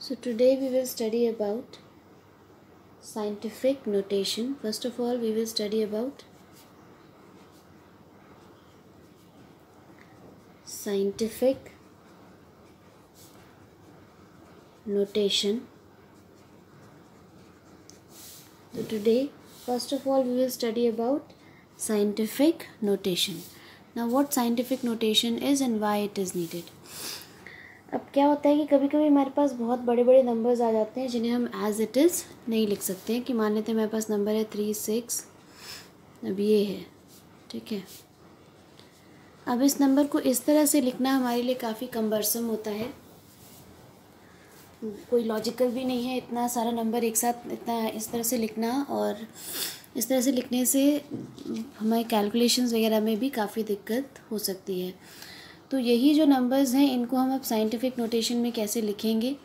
So today we will study about scientific notation. First of all, we will study about scientific notation. So today, first of all, we will study about scientific notation. Now, what scientific notation is and why it is needed. अब क्या होता है कि कभी कभी हमारे पास बहुत बड़े बड़े नंबर्स आ जाते हैं जिन्हें हम एज इट इज़ नहीं लिख सकते हैं कि मान लेते हैं मेरे पास नंबर है 36। अब ये है, ठीक है। अब इस नंबर को इस तरह से लिखना हमारे लिए काफ़ी कम्बरसम होता है, कोई लॉजिकल भी नहीं है इतना सारा नंबर एक साथ इतना इस तरह से लिखना, और इस तरह से लिखने से हमारे कैलकुलेशंस वगैरह में भी काफ़ी दिक्कत हो सकती है। तो यही जो नंबर्स हैं इनको हम अब साइंटिफिक नोटेशन में कैसे लिखेंगे,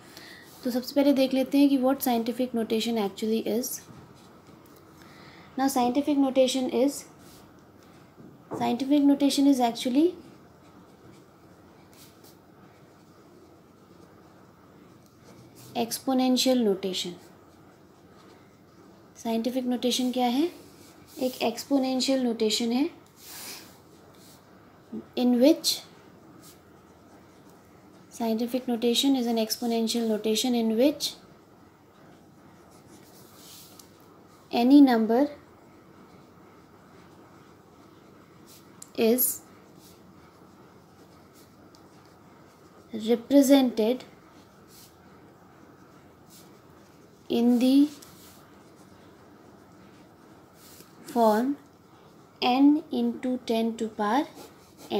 तो सबसे पहले देख लेते हैं कि what scientific notation actually is. Now scientific notation is actually exponential notation. Scientific notation क्या है? एक एक्सपोनेंशियल नोटेशन है इन विच scientific notation is an exponential notation in which any number is represented in the form n into 10 to power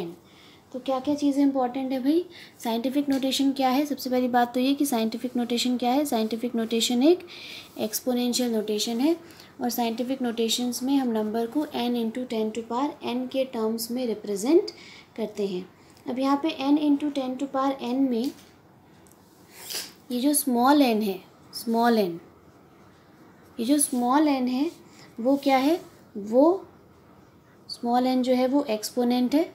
n। तो क्या क्या चीज़ें important है भाई? साइंटिफिक नोटेशन क्या है? सबसे पहली बात तो ये कि साइंटिफिक नोटेशन क्या है। साइंटिफिक नोटेशन एक एक्सपोनेंशियल नोटेशन है, और साइंटिफिक नोटेशंस में हम नंबर को n into 10 to power n के टर्म्स में रिप्रेजेंट करते हैं। अब यहाँ पे n into 10 to power n में ये जो स्मॉल n है, ये जो स्मॉल n है वो क्या है? वो स्मॉल n जो है वो एक्सपोनेंट है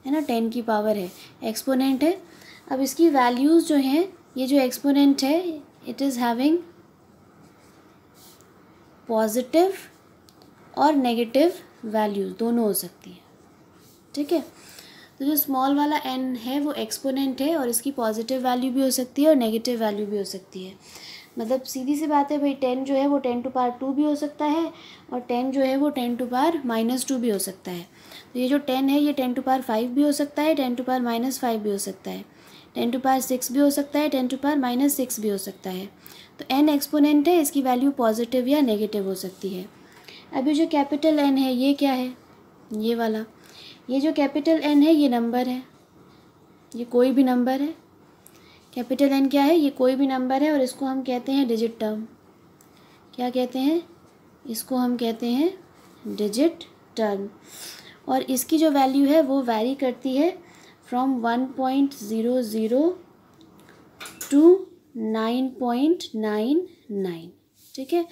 ना, 10 की पावर है, एक्सपोनेंट है। अब इसकी वैल्यूज़ जो हैं, ये जो एक्सपोनेंट है इट इज़ हैविंग पॉजिटिव और नेगेटिव वैल्यूज़, दोनों हो सकती है, ठीक है। तो जो स्मॉल वाला n है वो एक्सपोनेंट है, और इसकी पॉजिटिव वैल्यू भी हो सकती है और नेगेटिव वैल्यू भी हो सकती है। मतलब सीधी सी बात है भाई, 10 जो है वो 10 टू पावर 2 भी हो सकता है, और 10 जो है वो 10 टू पावर -2 भी हो सकता है। तो ये जो 10 है ये 10 टू पावर 5 भी हो सकता है, 10 टू पावर -5 भी हो सकता है, 10 टू पावर 6 भी हो सकता है, 10 टू पावर -6 भी हो सकता है। तो n एक्सपोनेंट है, इसकी वैल्यू पॉजिटिव या नेगेटिव हो सकती है। अभी जो कैपिटल N है ये क्या है? ये वाला, ये जो कैपिटल N है ये नंबर है, ये कोई भी नंबर है। कैपिटल N क्या है? ये कोई भी नंबर है, और इसको हम कहते हैं डिजिट टर्म। क्या कहते हैं? इसको हम कहते हैं डिजिट टर्म। और इसकी जो वैल्यू है वो वैरी करती है फ्रॉम 1.00 टू 9.99, ठीक है।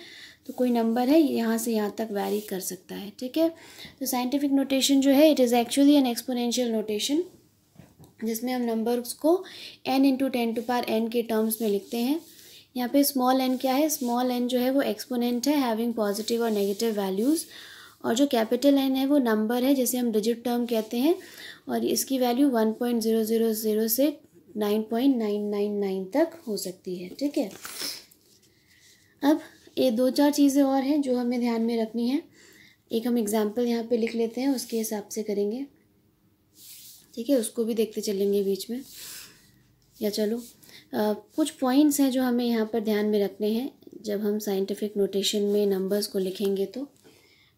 तो कोई नंबर है यहाँ से यहाँ तक वैरी कर सकता है, ठीक है। तो साइंटिफिक नोटेशन जो है it is actually an exponential notation, जिसमें हम नंबर्स को n into 10 to power n के टर्म्स में लिखते हैं। यहाँ पे स्मॉल n क्या है? स्मॉल n जो है वो एक्सपोनेंट है हैविंग पॉजिटिव और नेगेटिव वैल्यूज़, और जो कैपिटल N है वो नंबर है जिसे हम डिजिट टर्म कहते हैं, और इसकी वैल्यू 1.000 से 9.999 तक हो सकती है, ठीक है। अब ये 2-4 चीज़ें और हैं जो हमें ध्यान में रखनी है। एक हम एग्जाम्पल यहाँ पे लिख लेते हैं, उसके हिसाब से करेंगे, ठीक है। उसको भी देखते चलेंगे बीच में, या चलो कुछ पॉइंट्स हैं जो हमें यहाँ पर ध्यान में रखने हैं जब हम साइंटिफिक नोटेशन में नंबर्स को लिखेंगे। तो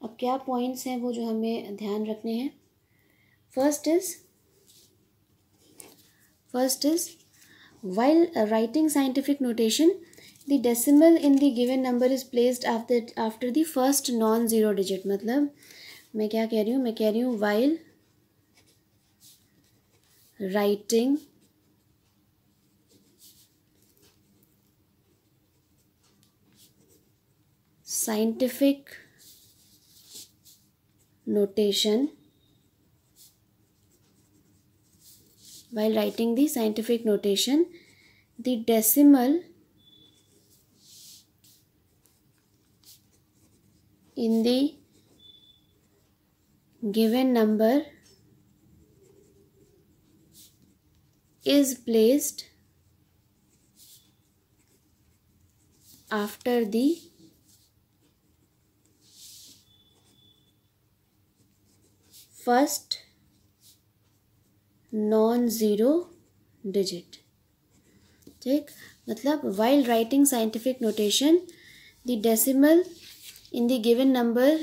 अब क्या पॉइंट्स हैं वो जो हमें ध्यान रखने हैं? First is while writing scientific notation, the decimal in the given number is placed after the first non-zero digit। मतलब मैं क्या कह रही हूँ? मैं कह रही हूँ while writing scientific notation, while writing the scientific notation, the decimal in the given number is placed after the first non-zero digit. ठीक, मतलब while writing scientific notation, the decimal in the given number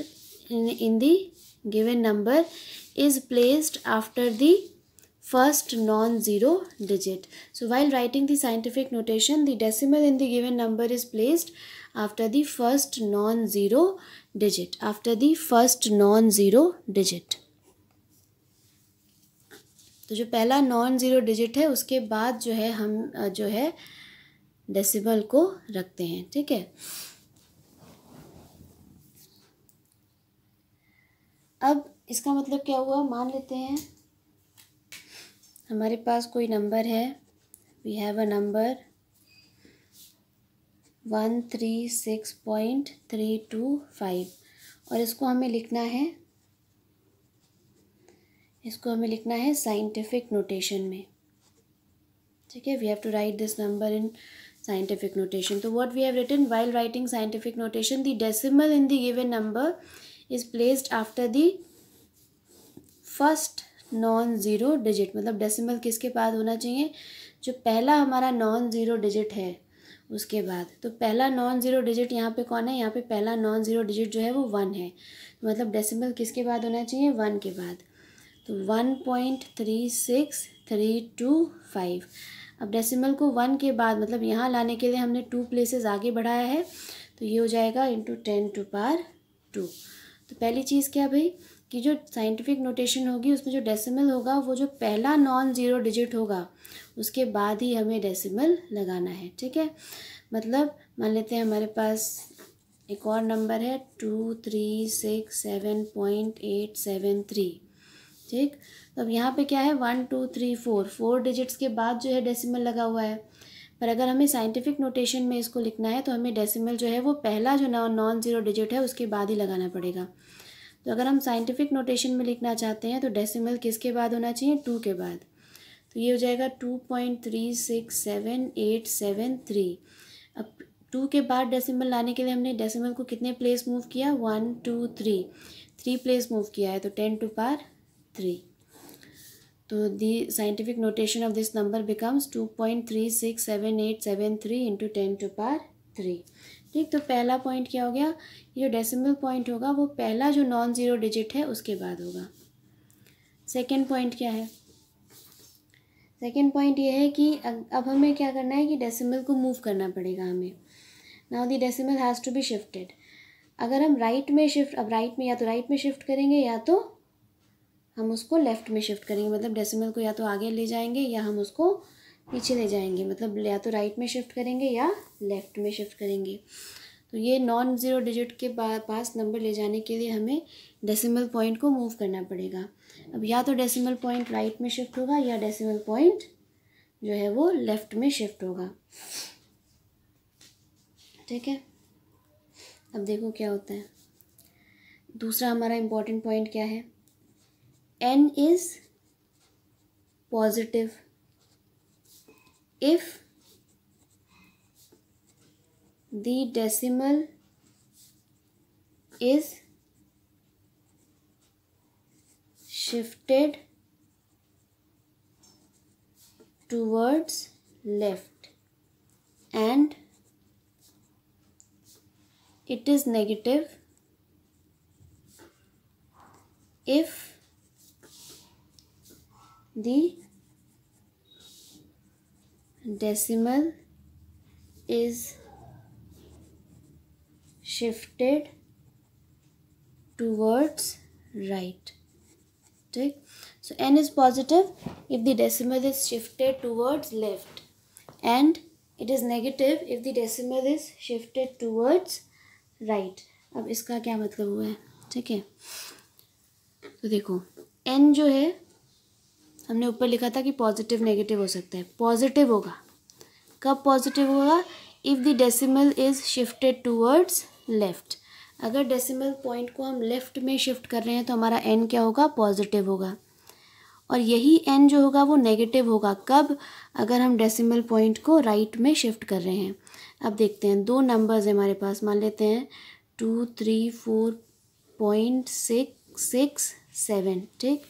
in the given number is placed after the first non-zero digit. So while writing the scientific notation, the decimal in the given number is placed after the first non-zero digit. After the first non-zero digit. तो जो पहला non zero digit है उसके बाद जो है हम जो है डेसिमल को रखते हैं. ठीक है. अब इसका मतलब क्या हुआ, मान लेते हैं हमारे पास कोई नंबर है. वी हैव अ नंबर 136.325 और इसको हमें लिखना है साइंटिफिक नोटेशन में. ठीक है. We have to write this number in scientific notation. तो what we have written, while writing scientific notation the decimal in the given number is placed after the first non zero digit. मतलब decimal किसके बाद होना चाहिए, जो पहला हमारा non zero digit है उसके बाद. तो पहला नॉन ज़ीरो डिजिट यहाँ पे कौन है, यहाँ पे पहला नॉन ज़ीरो डिजिट जो है वो 1 है. मतलब डेसिमल किसके बाद होना चाहिए, 1 के बाद. तो 1.36325. अब डेसिमल को 1 के बाद मतलब यहाँ लाने के लिए हमने 2 प्लेसेस आगे बढ़ाया है. तो ये हो जाएगा इंटू 10⁻². तो पहली चीज़ क्या भाई, कि जो साइंटिफिक नोटेशन होगी उसमें जो डेसिमल होगा वो जो पहला नॉन ज़ीरो डिजिट होगा उसके बाद ही हमें डेसिमल लगाना है. ठीक है. मतलब मान लेते हैं हमारे पास एक और नंबर है 2367.873. ठीक. तो अब यहाँ पे क्या है 1 2 3 4 डिजिट्स के बाद जो है डेसिमल लगा हुआ है. पर अगर हमें साइंटिफिक नोटेशन में इसको लिखना है तो हमें डेसिमल जो है वो पहला जो नॉन ज़ीरो डिजिट है उसके बाद ही लगाना पड़ेगा. तो अगर हम साइंटिफिक नोटेशन में लिखना चाहते हैं तो डेसिमल किसके बाद होना चाहिए, 2 के बाद. तो ये हो जाएगा 2.367873. अब 2 के बाद डेसिमल लाने के लिए हमने डेसिमल को कितने प्लेस मूव किया, 1 2 3 प्लेस मूव किया है. तो 10⁻3. तो दी scientific notation of this number becomes 2.367873 into 10⁻3. ठीक. तो पहला पॉइंट क्या हो गया, ये जो डेसिमल पॉइंट होगा वो पहला जो नॉन ज़ीरो डिजिट है उसके बाद होगा. सेकेंड पॉइंट क्या है, सेकेंड पॉइंट ये है कि अब हमें क्या करना है कि डेसिमल को मूव करना पड़ेगा हमें. Now the decimal has to be shifted. अगर हम राइट में शिफ्ट, अब राइट में या तो राइट में शिफ्ट करेंगे या तो हम उसको लेफ़्ट में शिफ्ट करेंगे. मतलब डेसिमल को या तो आगे ले जाएंगे या हम उसको पीछे ले जाएंगे. मतलब या तो राइट में शिफ्ट करेंगे या लेफ़्ट में शिफ्ट करेंगे. तो ये नॉन ज़ीरो डिजिट के पास नंबर ले जाने के लिए हमें डेसिमल पॉइंट को मूव करना पड़ेगा. अब या तो डेसिमल पॉइंट राइट में शिफ्ट होगा या डेसिमल पॉइंट जो है वो लेफ़्ट में शिफ्ट होगा. ठीक है. अब देखो क्या होता है. दूसरा हमारा इम्पोर्टेंट पॉइंट क्या है, n is positive if the decimal is shifted towards left and it is negative if the decimal is shifted towards right. ठीक. So n is positive if the decimal is shifted towards left and it is negative if the decimal is shifted towards right. अब इसका क्या मतलब हुआ है. ठीक है. तो देखो n जो है हमने ऊपर लिखा था कि पॉजिटिव नेगेटिव हो सकता है. पॉजिटिव होगा कब पॉजिटिव होगा? If the decimal is shifted towards left. अगर डेसिमल पॉइंट को हम लेफ़्ट में शिफ्ट कर रहे हैं तो हमारा n क्या होगा? पॉजिटिव होगा। और यही n जो होगा वो नेगेटिव होगा। कब? अगर हम डेसिमल पॉइंट को राइट में शिफ्ट कर रहे हैं। अब देखते हैं, दो नंबर्स हमारे पास, मान लेते हैं 234.667, ठीक,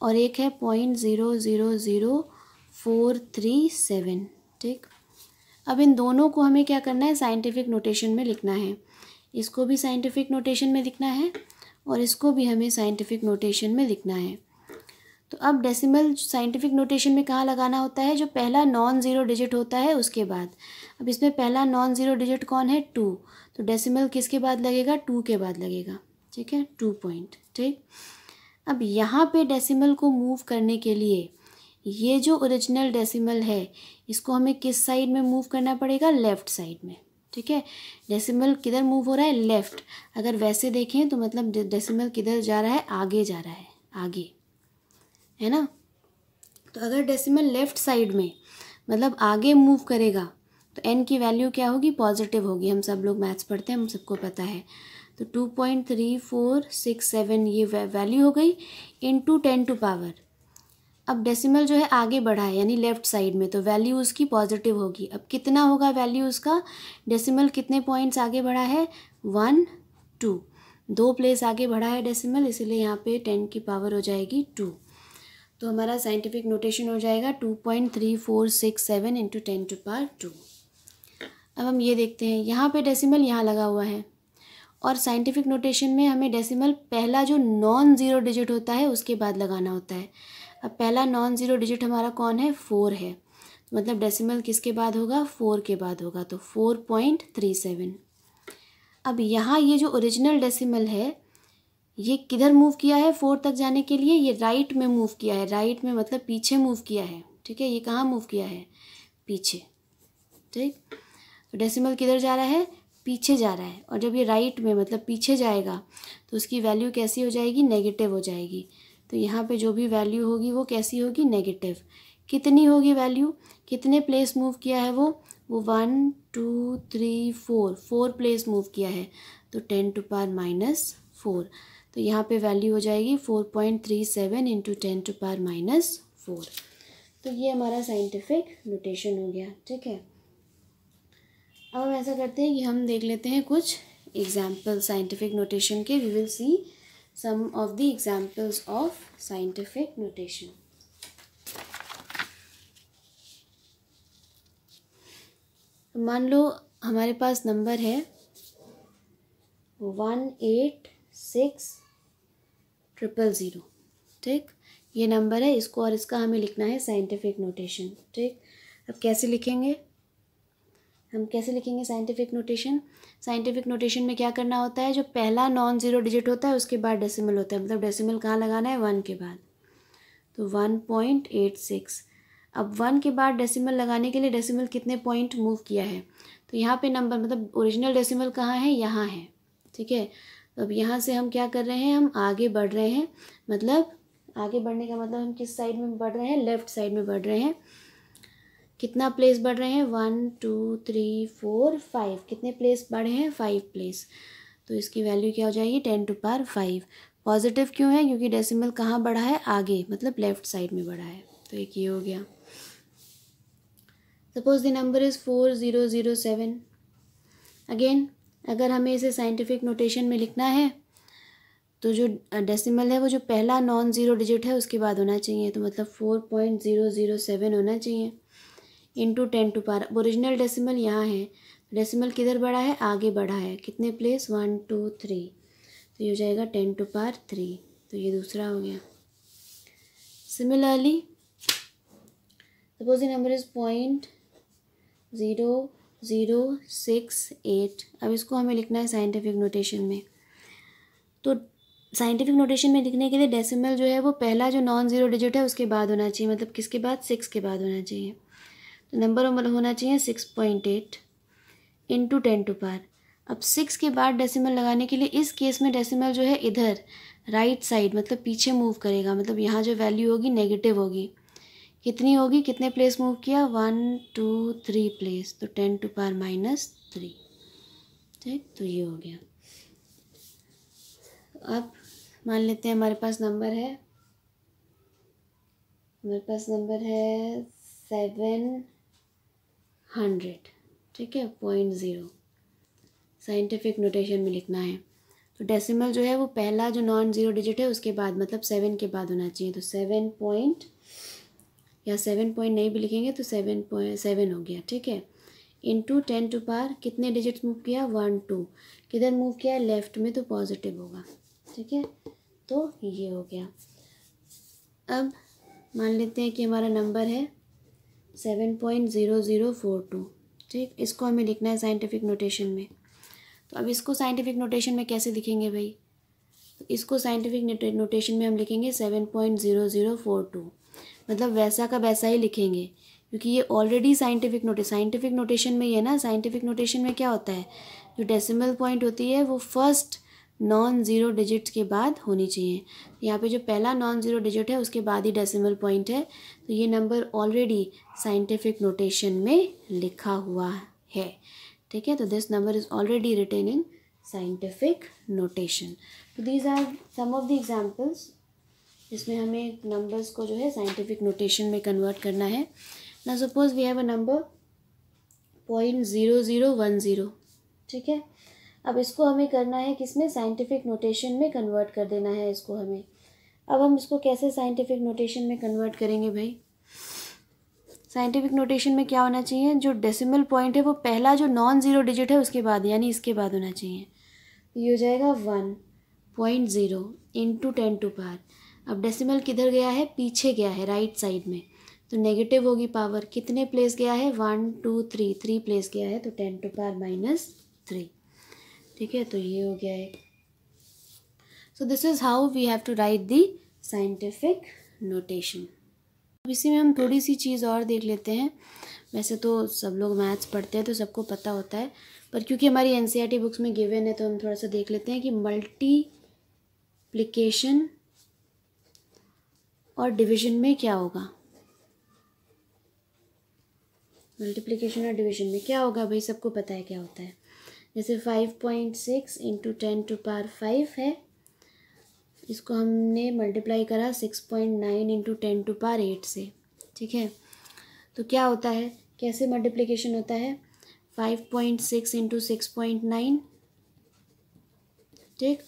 और एक है 0.000437, ठीक। अब इन दोनों को हमें क्या करना है? साइंटिफिक नोटेशन में लिखना है। इसको भी साइंटिफिक नोटेशन में लिखना है और इसको भी हमें साइंटिफिक नोटेशन में लिखना है। तो अब डेसिमल साइंटिफिक नोटेशन में कहाँ लगाना होता है? जो पहला नॉन ज़ीरो डिजिट होता है उसके बाद। अब इसमें पहला नॉन ज़ीरो डिजिट कौन है? 2। तो डेसिमल किसके बाद लगेगा? 2 के बाद लगेगा, ठीक है, 2 पॉइंट, ठीक। अब यहाँ पे डेसिमल को मूव करने के लिए ये जो ओरिजिनल डेसिमल है इसको हमें किस साइड में मूव करना पड़ेगा? लेफ़्ट साइड में, ठीक है। डेसिमल किधर मूव हो रहा है? लेफ़्ट। अगर वैसे देखें तो मतलब डेसिमल किधर जा रहा है? आगे जा रहा है, आगे, है ना। तो अगर डेसिमल लेफ़्ट साइड में मतलब आगे मूव करेगा तो n की वैल्यू क्या होगी? पॉजिटिव होगी। हम सब लोग मैथ्स पढ़ते हैं, हम सबको पता है। तो 2.3467 ये वैल्यू हो गई इंटू 10 टू पावर। अब डेसिमल जो है आगे बढ़ा है यानी लेफ़्ट साइड में, तो वैल्यू उसकी पॉजिटिव होगी। अब कितना होगा वैल्यू उसका? डेसिमल कितने पॉइंट्स आगे बढ़ा है? 1 2, 2 प्लेस आगे बढ़ा है डेसिमल, इसलिए यहाँ पे 10 की पावर हो जाएगी 2। तो हमारा साइंटिफिक नोटेशन हो जाएगा 2.3467 इंटू 10 टू पावर 2। अब हम ये देखते हैं, यहाँ पे डेसिमल यहाँ लगा हुआ है और साइंटिफिक नोटेशन में हमें डेसिमल पहला जो नॉन ज़ीरो डिजिट होता है उसके बाद लगाना होता है। अब पहला नॉन ज़ीरो डिजिट हमारा कौन है? 4 है। तो मतलब डेसिमल किसके बाद होगा? 4 के बाद होगा, तो 4.37। अब यहाँ ये जो ओरिजिनल डेसिमल है ये किधर मूव किया है? 4 तक जाने के लिए ये राइट में मूव किया है। राइट में मतलब पीछे मूव किया है, ठीक है। ये कहाँ मूव किया है? पीछे, ठीक। तो डेसिमल किधर जा रहा है? पीछे जा रहा है। और जब ये राइट में मतलब पीछे जाएगा तो उसकी वैल्यू कैसी हो जाएगी? नेगेटिव हो जाएगी। तो यहाँ पे जो भी वैल्यू होगी वो कैसी होगी? नेगेटिव। कितनी होगी वैल्यू? कितने प्लेस मूव किया है वो 1 2 3 4 प्लेस मूव किया है, तो 10 टू पावर -4। तो यहाँ पे वैल्यू हो जाएगी 4.37 इंटू 10 टू पावर -4। तो ये हमारा साइंटिफिक नोटेशन हो गया, ठीक है। अब हम ऐसा करते हैं कि हम देख लेते हैं कुछ एग्जाम्पल साइंटिफिक नोटेशन के। We will see some of the examples of scientific notation. मान लो हमारे पास नंबर है 186,000, ठीक। ये नंबर है, इसको और इसका हमें लिखना है साइंटिफिक नोटेशन, ठीक। अब कैसे लिखेंगे? हम कैसे लिखेंगे साइंटिफिक नोटेशन? साइंटिफिक नोटेशन में क्या करना होता है? जो पहला नॉन ज़ीरो डिजिट होता है उसके बाद डेसिमल होता है, मतलब डेसिमल कहाँ लगाना है? 1 के बाद। तो 1.86। अब 1 के बाद डेसिमल लगाने के लिए डेसिमल कितने पॉइंट मूव किया है? तो यहाँ पे नंबर मतलब ओरिजिनल डेसिमल कहाँ है? यहाँ है, ठीक है। तो अब यहाँ से हम क्या कर रहे हैं? हम आगे बढ़ रहे हैं। मतलब आगे बढ़ने का मतलब हम किस साइड में बढ़ रहे हैं? लेफ़्ट साइड में बढ़ रहे हैं। कितना प्लेस बढ़ रहे हैं? 1 2 3 4 5। कितने प्लेस बढ़े हैं? 5 प्लेस। तो इसकी वैल्यू क्या हो जाएगी? 10 टू पावर 5। पॉजिटिव क्यों है? क्योंकि डेसिमल कहाँ बढ़ा है? आगे, मतलब लेफ़्ट साइड में बढ़ा है। तो एक ये हो गया। Suppose the number is 4007। Again अगर हमें इसे साइंटिफिक नोटेशन में लिखना है तो जो डेसिमल है वो जो पहला नॉन ज़ीरो डिजिट है उसके बाद होना चाहिए, तो मतलब 4.007 होना चाहिए into 10 to power. Original decimal यहाँ है, डेसिमल किधर बढ़ा है? आगे बढ़ा है। कितने प्लेस? 1 2 3। तो ये हो जाएगा 10 टू पावर 3। तो ये दूसरा हो गया। Similarly suppose the number is 0.0068। अब इसको हमें लिखना है साइंटिफिक नोटेशन में। तो साइंटिफिक नोटेशन में लिखने के लिए डेसिमल जो है वो पहला जो नॉन ज़ीरो डिजिट है उसके बाद होना चाहिए, मतलब किसके बाद? 6 के बाद होना चाहिए। तो नंबर होना चाहिए 6.8 इंटू 10 टू पावर। अब 6 के बाद डेसिमल लगाने के लिए इस केस में डेसिमल जो है इधर राइट साइड मतलब पीछे मूव करेगा, मतलब यहाँ जो वैल्यू होगी नेगेटिव होगी। कितनी होगी, कितने प्लेस मूव किया, 1 2 3 प्लेस, तो 10⁻³ ठीक। तो ये हो गया। अब मान लेते हैं हमारे पास नंबर है 700, ठीक है, 0.0 साइंटिफिक नोटेशन में लिखना है। तो डेसिमल जो है वो पहला जो नॉन ज़ीरो डिजिट है उसके बाद, मतलब 7 के बाद होना चाहिए। तो 7 पॉइंट, या 7 पॉइंट नहीं भी लिखेंगे तो 7.7 हो गया, ठीक है। इंटू 10⁻, कितने डिजिट्स मूव किया, 1 2, किधर मूव किया, लेफ्ट में, तो पॉजिटिव होगा, ठीक है। तो ये हो गया। अब मान लेते हैं कि हमारा नंबर है 7.0042, ठीक। इसको हमें लिखना है साइंटिफिक नोटेशन में। तो अब इसको साइंटिफिक नोटेशन में कैसे लिखेंगे भाई, तो इसको साइंटिफिक नोटेशन में हम लिखेंगे 7.0042, मतलब वैसा का वैसा ही लिखेंगे, क्योंकि ये ऑलरेडी साइंटिफिक नोटेशन में ही है ना। साइंटिफिक नोटेशन में क्या होता है, जो डेसिमल पॉइंट होती है वो फर्स्ट नॉन ज़ीरो डिजिट्स के बाद होनी चाहिए। यहाँ पे जो पहला नॉन ज़ीरो डिजिट है उसके बाद ही डेसिमल पॉइंट है, तो ये नंबर ऑलरेडी साइंटिफिक नोटेशन में लिखा हुआ है, ठीक है। तो this number is already written in scientific notation. तो these are some of the examples जिसमें हमें नंबर्स को जो है साइंटिफिक नोटेशन में कन्वर्ट करना है। ना suppose we have a number 0.0010, ठीक है। अब इसको हमें करना है किसमें, साइंटिफिक नोटेशन में कन्वर्ट कर देना है इसको हमें। अब हम इसको कैसे साइंटिफिक नोटेशन में कन्वर्ट करेंगे भाई, साइंटिफिक नोटेशन में क्या होना चाहिए, जो डेसिमल पॉइंट है वो पहला जो नॉन ज़ीरो डिजिट है उसके बाद, यानी इसके बाद होना चाहिए। ये हो जाएगा 1.0 इंटू 10⁻। अब डेसिमल किधर गया है, पीछे गया है, राइट साइड में, तो नेगेटिव होगी पावर। कितने प्लेस गया है, 1 2 3 प्लेस गया है, तो 10⁻⁻3, ठीक है। तो ये हो गया है। So this is how we have to write the scientific notation. अब इसी में हम थोड़ी सी चीज़ और देख लेते हैं। वैसे तो सब लोग मैथ्स पढ़ते हैं तो सबको पता होता है, पर क्योंकि हमारी एनसीईआरटी बुक्स में गिवन है तो हम थोड़ा सा देख लेते हैं कि मल्टीप्लिकेशन और डिवीजन में क्या होगा। मल्टीप्लिकेशन और डिवीजन में क्या होगा भाई, सबको पता है क्या होता है। जैसे 5.6 इंटू 10⁵ है, इसको हमने मल्टीप्लाई करा 6.9 इंटू 10⁸ से, ठीक है। तो क्या होता है, कैसे मल्टीप्लिकेशन होता है, 5.6 इंटू 6.9, ठीक।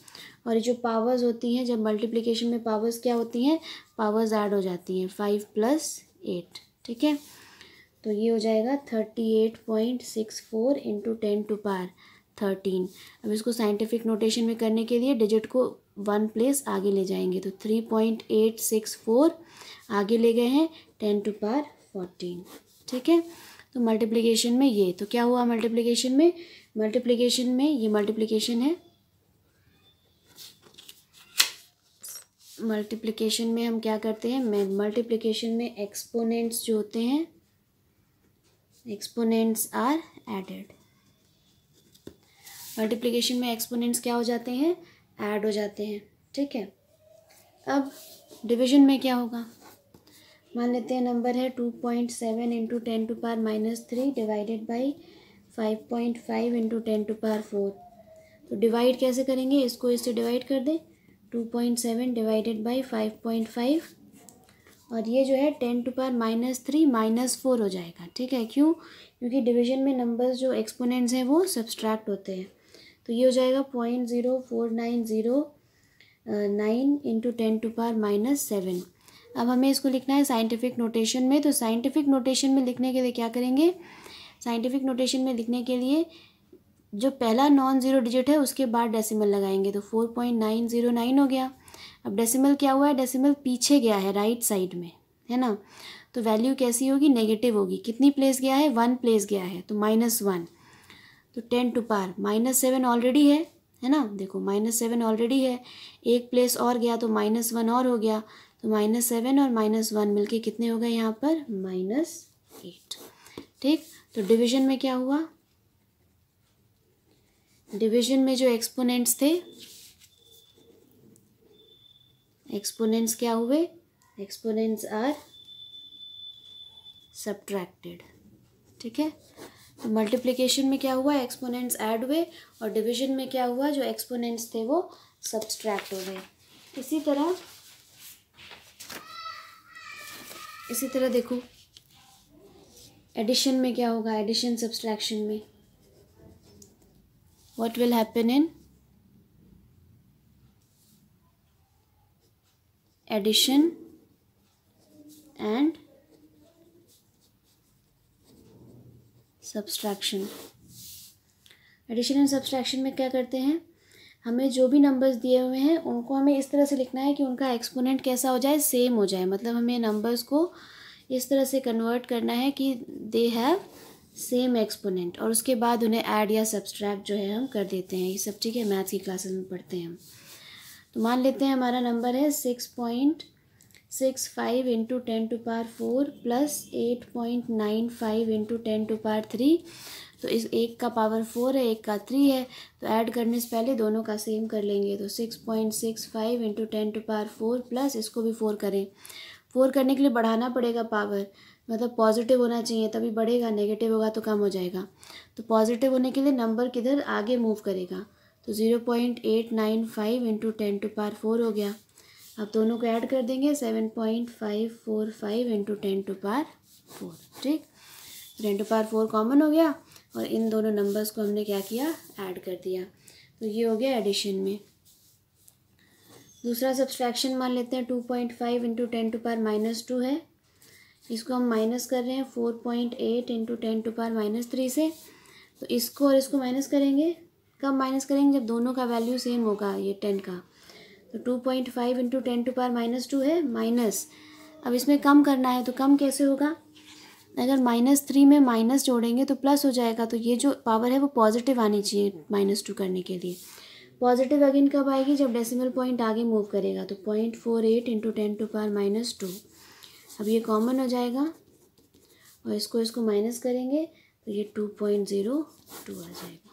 और ये जो पावर्स होती हैं, जब मल्टीप्लिकेशन में पावर्स क्या होती हैं, पावर्स ऐड हो जाती हैं, 5 + 8, ठीक है। तो ये हो जाएगा 38.64 इंटू 10⁻13। अब इसको साइंटिफिक नोटेशन में करने के लिए डिजिट को 1 प्लेस आगे ले जाएंगे, तो 3.864 आगे ले गए हैं 10⁻14, ठीक है। तो मल्टीप्लिकेशन में ये, तो क्या हुआ मल्टीप्लिकेशन में ये मल्टीप्लिकेशन है। मल्टीप्लिकेशन में हम क्या करते हैं, मल्टीप्लिकेशन में एक्सपोनेंट्स जो होते हैं, एक्सपोनेंट्स आर एडेड। मल्टीप्लिकेशन में एक्सपोनेंट्स क्या हो जाते हैं, ऐड हो जाते हैं, ठीक है। अब डिवीजन में क्या होगा, मान लेते हैं नंबर है 2.7 इंटू 10⁻³ डिवाइडेड बाई 5.5 इंटू 10⁻4। तो डिवाइड कैसे करेंगे, इसको इससे डिवाइड कर दें, 2.7 डिवाइडेड बाई 5.5, और ये जो है 10⁻³ -4 हो जाएगा, ठीक है। क्यों, क्योंकि डिवीजन में नंबर्स जो एक्सपोनेंट्स हैं वो सब्सट्रैक्ट होते हैं। तो ये हो जाएगा 0.04909 इंटू 10⁻⁻7। अब हमें इसको लिखना है साइंटिफिक नोटेशन में। तो साइंटिफिक नोटेशन में लिखने के लिए क्या करेंगे, साइंटिफिक नोटेशन में लिखने के लिए जो पहला नॉन ज़ीरो डिजिट है उसके बाद डेसिमल लगाएंगे, तो 4.909 हो गया। अब डेसिमल क्या हुआ है, डेसिमल पीछे गया है, राइट साइड में है ना, तो वैल्यू कैसी होगी, नेगेटिव होगी। कितनी प्लेस गया है, 1 प्लेस गया है, तो -1, तो 10⁻⁻7 ऑलरेडी है ना, देखो -7 ऑलरेडी है, एक प्लेस और गया तो -1 और हो गया, तो -7 और -1 मिलके कितने हो गए यहाँ पर, -8, ठीक। तो डिवीजन में क्या हुआ, डिवीजन में जो एक्सपोनेंट्स थे, एक्सपोनेंट्स क्या हुए, एक्सपोनेंट्स आर सब्ट्रैक्टेड। ठीक है, तो मल्टीप्लिकेशन में क्या हुआ, एक्सपोनेंट्स ऐड हुए, और डिवीजन में क्या हुआ, जो एक्सपोनेंट्स थे वो सब्सट्रैक्ट हो गए। इसी तरह देखो एडिशन में क्या होगा, एडिशन सब्सट्रैक्शन में what will happen in addition and subtraction. Addition and subtraction में क्या करते हैं, हमें जो भी नंबर्स दिए हुए हैं उनको हमें इस तरह से लिखना है कि उनका एक्सपोनेंट कैसा हो जाए, सेम हो जाए। मतलब हमें नंबर्स को इस तरह से कन्वर्ट करना है कि दे हैव सेम एक्सपोनेंट, और उसके बाद उन्हें ऐड या सब्सट्रैक्ट जो है हम कर देते हैं। ये सब ठीक है, मैथ्स की क्लासेस में पढ़ते हैं हम। तो मान लेते हैं हमारा नंबर है 6.65 इंटू 10⁴ प्लस 8.95 इंटू 10⁻³ तो इस एक का पावर 4 है, एक का 3 है, तो ऐड करने से पहले दोनों का सेम कर लेंगे। तो 6.65 इंटू 10⁻⁴ प्लस इसको भी 4 करें। 4 करने के लिए बढ़ाना पड़ेगा पावर, मतलब पॉजिटिव होना चाहिए तभी बढ़ेगा, नेगेटिव होगा तो कम हो जाएगा। तो पॉजिटिव होने के लिए नंबर किधर आगे मूव करेगा, तो 0.895 इंटू 10⁻⁴ हो गया। अब दोनों को ऐड कर देंगे 7.545 इंटू 10⁻⁴। ठीक, 10⁻⁴ कॉमन हो गया और इन दोनों नंबर्स को हमने क्या किया, ऐड कर दिया। तो ये हो गया एडिशन में। दूसरा सब्सट्रैक्शन मान लेते हैं 2.5 इंटू 10⁻⁻² है, इसको हम माइनस कर रहे हैं 4.8 इंटू 10⁻³ से। तो इसको और इसको माइनस करेंगे, कब माइनस करेंगे, जब दोनों का वैल्यू सेम होगा, ये 10 का। तो 2.5 इंटू 10⁻² है माइनस, अब इसमें कम करना है तो कम कैसे होगा, अगर -3 में माइनस जोड़ेंगे तो प्लस हो जाएगा। तो ये जो पावर है वो पॉजिटिव आनी चाहिए -2 करने के लिए। पॉजिटिव अगेन कब आएगी, जब डेसिमल पॉइंट आगे मूव करेगा। तो 0.48 इंटू 10⁻²। अब ये कॉमन हो जाएगा और इसको माइनस करेंगे तो ये 2.02 आ जाएगा।